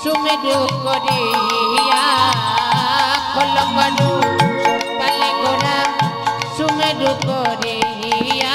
सुमेरु करिया खल करू ताले गोरा सुमेरु करिया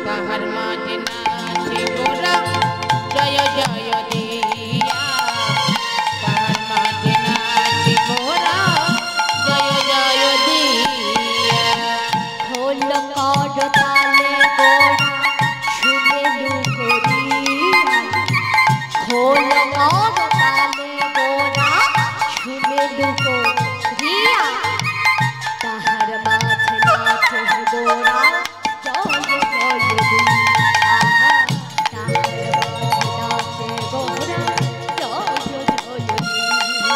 ताहार माঝে नाचे गोरा जय जय दिया ताहार माঝে नाचे गोरा जय जय दिया खोल कर ताले गोरा सुमेरु करिया खोल कर ताले गोरा सुमेरु करिया ताहार माঝে नाचे गोरा जय जय दिया ताहार माঝে नाचे गोरा जय जय दिया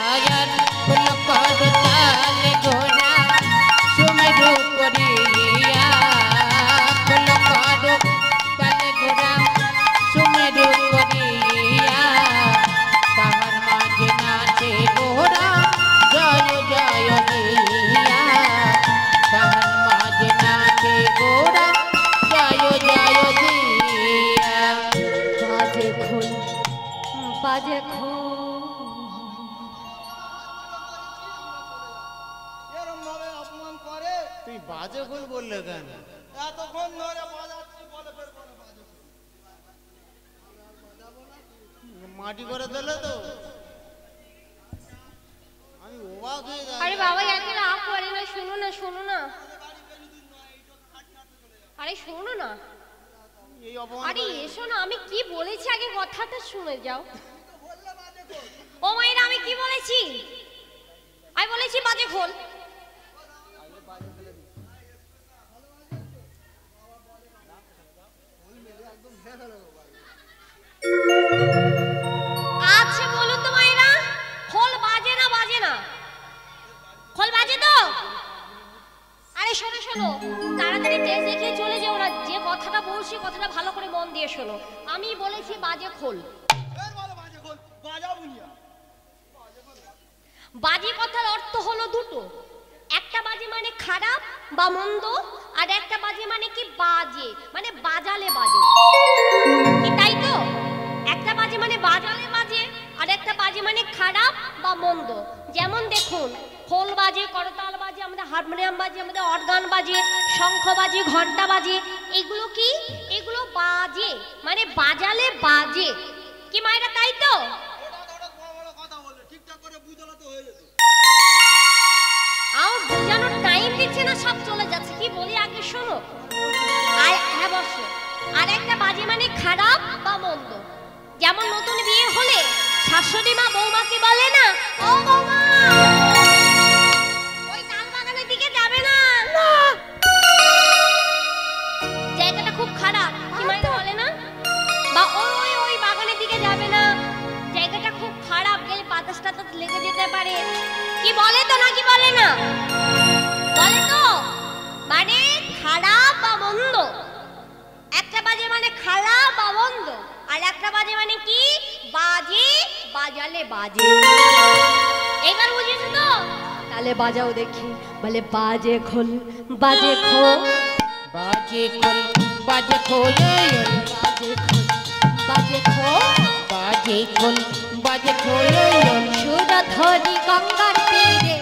आयार फुल कर ताले गोरा सुमेरु करिया फुल कर ताले गोरा सुमेरु करिया ताहार माঝে नाचे गोरा जय जय दिया ताहार माঝে नाचे गोरा जय जय दिया बाजे खोल बाजे खोल এরকম ভাবে অপমান করে তুই বাজে খোল বললে কেন? এতক্ষণ ধরে বাজাচ্ছি বলে ফের বলে বাজে মাটি করে দিলে তো আমি অবাক হয়ে যাই। আরে বাবা এত রাগ করে না, শোনো না শোনো না, আরে শোনো না, এই অপমান আরে করে- এসো না, আমি কি বলেছি আগে কথাটা শুনে যাও। ও মায়েরা আমি কি বলেছি? আমি বলেছি বাজে খোল। আচ্ছা বলুন তো মায়েরা, খোল বাজে না বাজে না? খোল বাজে তো? আরে শোনো শোনো, তাড়াতাড়ি টেজ দেখে চলে যেও না, যে কথাটা বলছি কথাটা ভালো করে মন দিয়ে শোনো। আমি বলেছি বাজে খোল। ফের বলে বাজে খোল বাজাও বুনিয়া বাজে কথার অর্থ হলো দুটো, একটা বাজে মানে খারাপ বা মন্দ, আর একটা বাজে মানে কি বাজে মানে বাজালে বাজে, কি তাই তো? একটা বাজে মানে বাজালে বাজে, আর একটা বাজে মানে খারাপ বা মন্দ। যেমন দেখুন, খোল বাজে, করতাল বাজে, আমাদের হারমোনিয়াম বাজে, আমাদের অর্গান বাজে, শঙ্খ বাজে, ঘন্টা বাজে, এগুলো কি? এগুলো বাজে মানে বাজালে বাজে, কি মায়েরা তাই তো? হঠাৎ হঠাৎ বড় বড় কথা বলে ঠিকঠাক করে বুঝালে তো হয়ে যেত আও বোঝানোর টাইম দিচ্ছে না, সব চলে যাচ্ছে। কি বলি আগে শোনো। হ্যাঁ বসো। আর একটা বাজে মানে খারাপ বা মন্দ। যেমন নতুন বিয়ে হলে শাশুড়ি মা বৌমাকে বলে না, ও বৌমা ওই তাল বাগানের দিকে যাবে না, জায়গাটা খুব খারাপ, কি মায়েরা বলে না? বা ওই ওই বাগানের দিকে যাবে না, জায়গাটা খুব খারাপ, গেলে বাতাস টাতাস লেগে যেতে পারে, কি বলে তো নাকি বলে না? বলে তো। মানে খারাপ বা মন্দ, একটা বাজে মানে খারাপ বা মন্দ, আর একটা বাজে মানে কি বাজে বাজালে বাজে। এবার বুঝেছো তো? তাহলে বাজাও দেখি। বলে বাজে খোল বাজে খোল बाजे खोल बाजे खोल বাজে খোল বাজে খোল बाजे खोल बाजे खोल সুরধনি গঙ্গার তীরে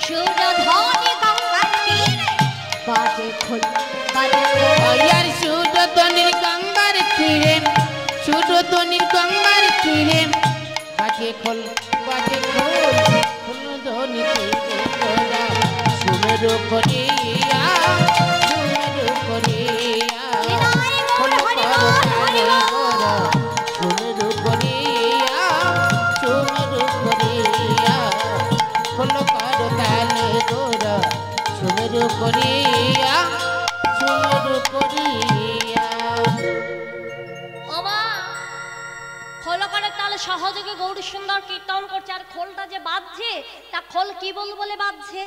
সুরধনি গঙ্গার তীরে বাজে খোল বাজে খোল यार सूर्य तनिर गंगार तीरे सूर्य तनिर गंगार तीरे बाजे खोल फूल धोनी तीरे गोरा सुमेरु करिया फूल करो ताले गोरा सुमेरु करिया फूल करो ताले गोरा सुमेरु करिया খোল করে তাহলে সহযোগে গৌরী সুন্দর কীর্তন করছে, আর খোলটা যে বাজছে তা খোল কি বলে বাজছে?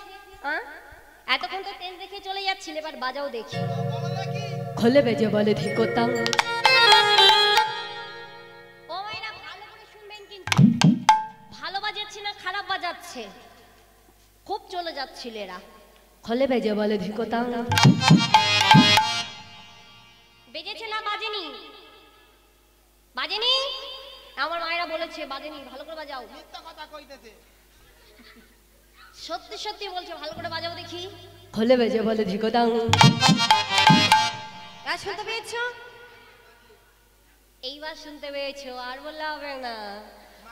এতক্ষণ তো তেজ দেখে চলে যাচ্ছিল, এবার বাজাও দেখি। খোলে বেজে বলে ধিকোতাম ও মাইনা ভালো করে শুনবেন কিন্তু, ভালো বাজাচ্ছে না খারাপ বাজাচ্ছে, খুব চলে যাচ্ছিল এরা। খোলে বেজে বলে ধিকোতাম বেজেছে না বাজেনি? বাজেনি? আমার মায়েরা বলেছে বাজেনি, ভালো করে বাজাও। মিথ্যা কথা কইতেছে। সত্যি সত্যি বলছে, ভালো করে বাজাও দেখি। খোলে বেজে বলে ধিকোদাং। আর শুনতে পেয়েছো? এইবার শুনতে পেয়েছো, আর বললে হবে না।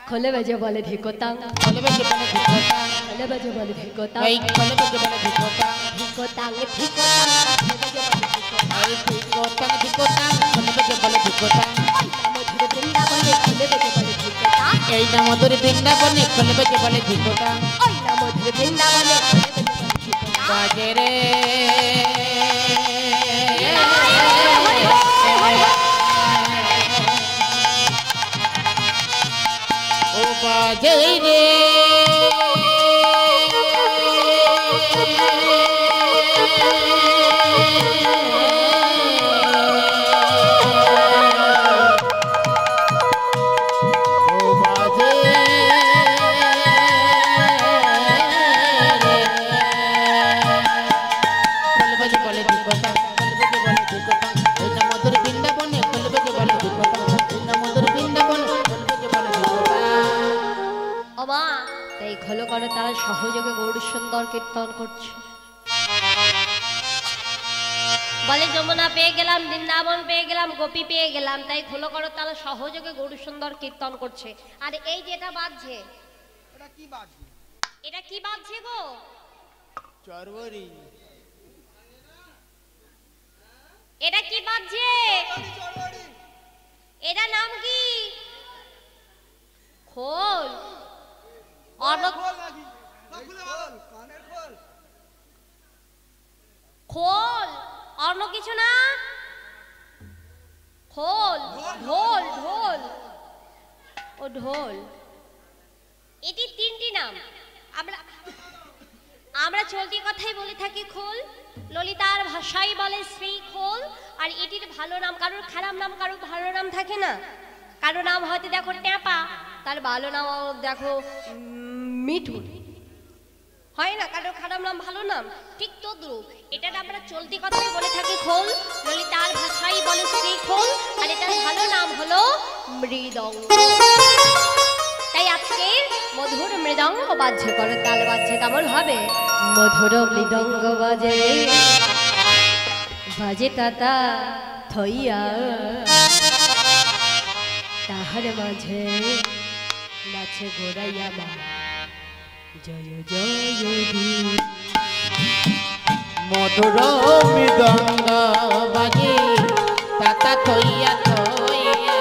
খোলে বেজে বলে ধিকোতাং, খোলে বেজে বলে ধিকোতাং, খোলে বেজে বলে ধিকোতাং, এই খোলে বেজে বলে ধিকোতাং, ধিকোতাং ধিকোতাং, খোলে বেজে বলে ধিকোতাং, এই ধিকোতাং ধিকোতাং, খোলে বেজে বলে ধিকোতাং। মধুর বৃন্দাবনে খোলে বেজে বলে ধিকোতাং, এই না মধুর বৃন্দাবনে খোলে বেজে বলে ধিকোতাং। ওই না মধুর বৃন্দাবনে খোলে বেজে বলে ধিকোতাং। বাজে রে ও বাজে রে তারা সহযোগে গৌর সুন্দর কীর্তন করছে। বলে যমুনা পেয়ে গেলাম, বৃন্দাবন পেয়ে গেলাম, গোপী পেয়ে গেলাম, তাই খোলো করো তারা সহযোগে গৌর সুন্দর কীর্তন করছে। আর এই যেটা বাজছে, এটা কি বাজছে? এটা কি বাজছে গো? চরবরি। এটা কি বাজছে? এটা নাম কি? খোল। খোল অন্য কিছু না, খোল। ঢোল, ঢোল, ও ঢোল। এটি তিনটি নাম। আমরা চলতি কথাই বলে থাকি খোল, ললিতার ভাষায় বলে শ্রী খোল। আর এটির ভালো নাম, কারোর খারাপ নাম, কারোর ভালো নাম থাকে না। কারো নাম হয়তো দেখো ট্যাপা, তার ভালো নাম দেখো মিঠুন, হয় না? কারোর খারাপ নাম ভালো নাম, ঠিক তদ্রুপ এটা আমরা চলতি কথাই বলে থাকি খোল, ললিতার ভাষায় বলে শ্রী খোল। আর এটার ভালো নাম হলো মৃদঙ্গ। তাই আজকে মধুর মৃদঙ্গ বাজছে, করো তাল বাজছে কেমন হবে? মধুর মৃদঙ্গ বাজে, বাজে তাতা থইয়া, তাহার মাঝে নাচে গোড়াইয়া মা, জয় জয় মধুর মৃদঙ্গ বাজে, তাতা থইয়া থইয়া,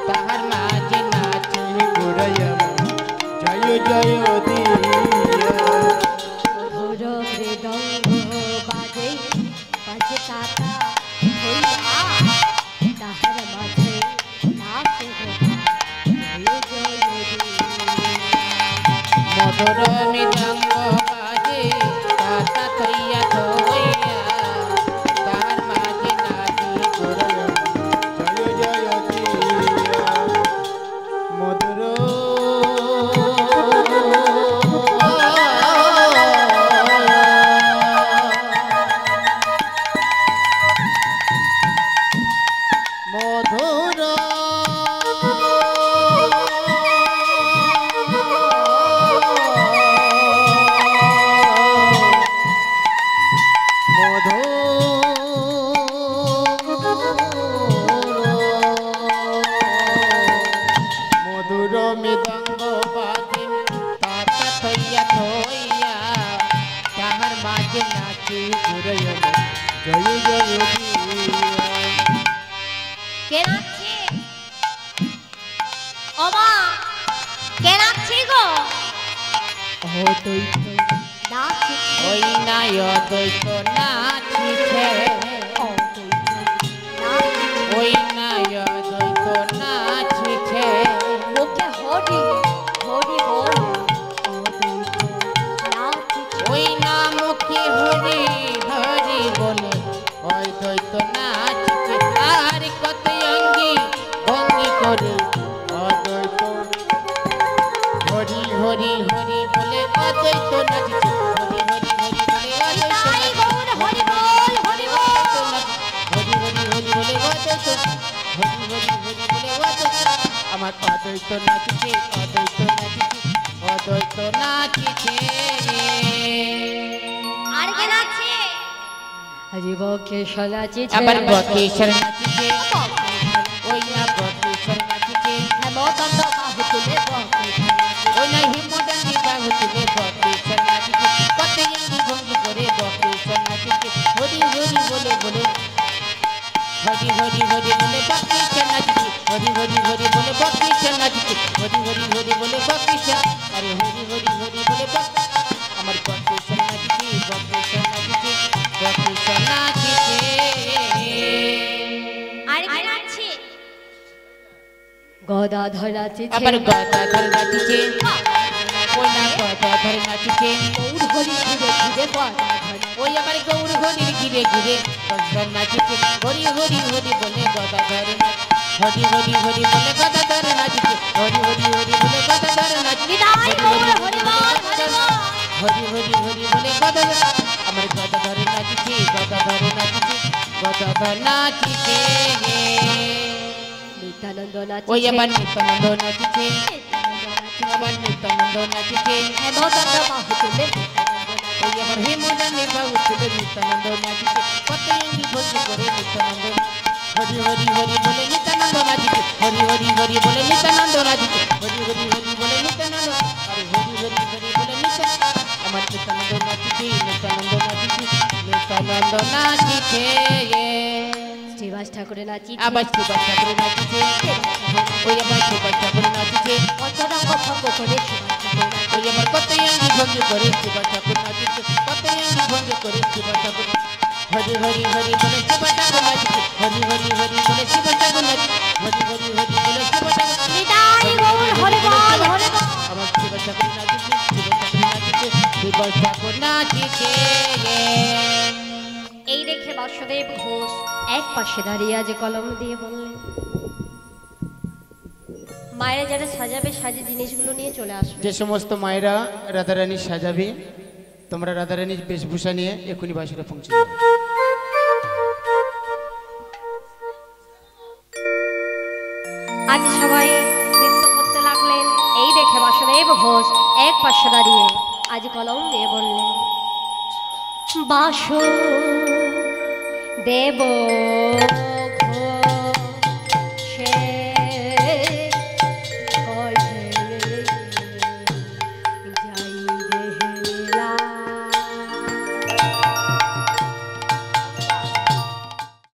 তাহার মাঝে নাচে গোড়াইয়া জয় জয় দিয়া। মধুর মৃদঙ্গ বাজে, বাজে তাতা থইয়া, তাহার মাঝে নাচে গোড়াইয়া জয় জয় দিয়া। মধুর মৃদঙ্গ বাজে, তাতা থইয়া থইয়া, তাহার মাঝে নাচে গোড়াইয়া জয় জয় দিয়া। মধুর মধুর মধুর মৃদঙ্গ বাজে, তাতা থইয়া থইয়া, তাহার মাঝে নাচে ঘুরাইয়া জয় জয় দিয়া। কে নাচছে? ও মা, কে নাচছে গো? অদ্বৈত নাচছে, ওই নাই অদ্বৈত নাচিছে, ওই নাই অদ্বৈত নাচিছে, মুখে হরি হরি বল, নাচছে, ওই না মুখে হরি হরি বলে অদ্বৈত নাচিছে। আর কত অঙ্গি ভঙ্গি করে অদ্বৈত হরি হরি হরি বলে অদ্বৈত নাচিছে, হরি হরি হরি বলে তাই অদ্বৈত গৌর হরি বল, হরি বল। হরি হরি হরি বলে অদ্বৈত, হরি হরি হরি বলে অদ্বৈত। আমার অদ্বৈত নাচিছে অদ্বৈত নাচিছে অদ্বৈত নাচিছে আর কে নাচছে? আরে বকেশ্বর নাচিছে। আবার বকেশ্বর নাচিছে ওই না বকেশ্বর নাচিছে হেমদণ্ড বাহু তুলে বকেশ্বর ওই না হিমদণ্ডী বাহু তুলে বকেশ্বর নাচিছে কত অঙ্গি ভঙ্গি করে বকেশ্বর নাচিছে হরি হরি বলে বলে হরি হরি হরি বলে বকেশ্বর নাচিছে হরি হরি হরি বলে বকেশ্বর নাচিছে হরি হরি হরি বলে বকেশ্বর আরে হরি হরি হরি বলে আমার বকেশ্বর নাচিছে বকেশ্বর নাচিছে বকেশ্বর নাচিছে আর কে নাচছে? গদাধর নাচিছে। আবার গদাধর নাচিছে ওই না গদাধর নাচিছে গৌর হরি ঘিরে ঘিরে গদাধর ওই আবার গৌর হরির ঘিরে ঘিরে গদাধর নাচিছে হরি হরি হরি বলে গদাধর হরি হরি হরি বলে গদাধর নাচিছে হরি হরি হরি বলে গদাধর নাচিছে বিদায় গৌর হরিবল হরিবল। হরি হরি হরি বলে গদাধর আমার গদাধর নাচিছে গদাধর নাচিছে গদাধর নাচিছে নিত্যানন্দ নাচিছে। ওই আবার নিত্যানন্দ নাচিছে আবার নিত্যানন্দ নাচিছে হেমদণ্ড বাহু তুলে ওই আবার হেমদণ্ডী বাহু তুলে নিত্যানন্দ নাচিছে কত অঙ্গি ভঙ্গি করে নিত্যানন্দ হরি হরি হরি বলে নিত্যানন্দ নাচিছে হরি হরি হরি বলে নিত্যানন্দ নাচিছে হরি হরি হরি বলে নিত্যানন্দ আরে হরি হরি হরি বলে নিত্যানন্দ আমার নিত্যানন্দ নাচিছে নিত্যানন্দ নাচিছে নিত্যানন্দ নাচিছে শ্রীবাস ঠাকুরের নাচিছে। আবার সুভাষ ঠাকুর নাচিছে ওই আবার সুভাষ ঠাকুর নাচিছে অন্তরঙ্গ ভঙ্গ করে শ্রীবাস ঠাকুর নাচিছে। ওই আবার কত অঙ্গি ভঙ্গি করে সুভাষ ঠাকুর নাচিছে কত অঙ্গি ভঙ্গি করে সুভাষ ঠাকুর হরি হরি হরি বলে সুভাষ ঠাকুর নাচিছে হরি হরি হরি বলে সুভাষ ঠাকুর নাচিছে হরি হরি হরি বলে সুভাষ ঠাকুর বিদায় গৌর হরিবল হরিবল। আমার সুভাষ ঠাকুর নাচিছে সুভাষ ঠাকুর নাচিছে সুভাষ ঠাকুর নাচিছে এই দেখে বাসুদেব ঘোষ এক পাশে দাঁড়িয়ে আজ কলম দিয়ে বললেন, মায়েরা যারা সাজাবে সাজে জিনিসগুলো নিয়ে চলে আসবে। যে সমস্ত মায়েরা রাধারানী সাজাবে তোমরা রাধারানীর বেশভূষা নিয়ে এখনই বাসুরা পৌঁছে যাবে। আজ সবাই নৃত্য করতে লাগলেন। এই দেখে বাসুদেব ঘোষ এক পাশে দাঁড়িয়ে আজ কলম দিয়ে বললেন, বাসু দেব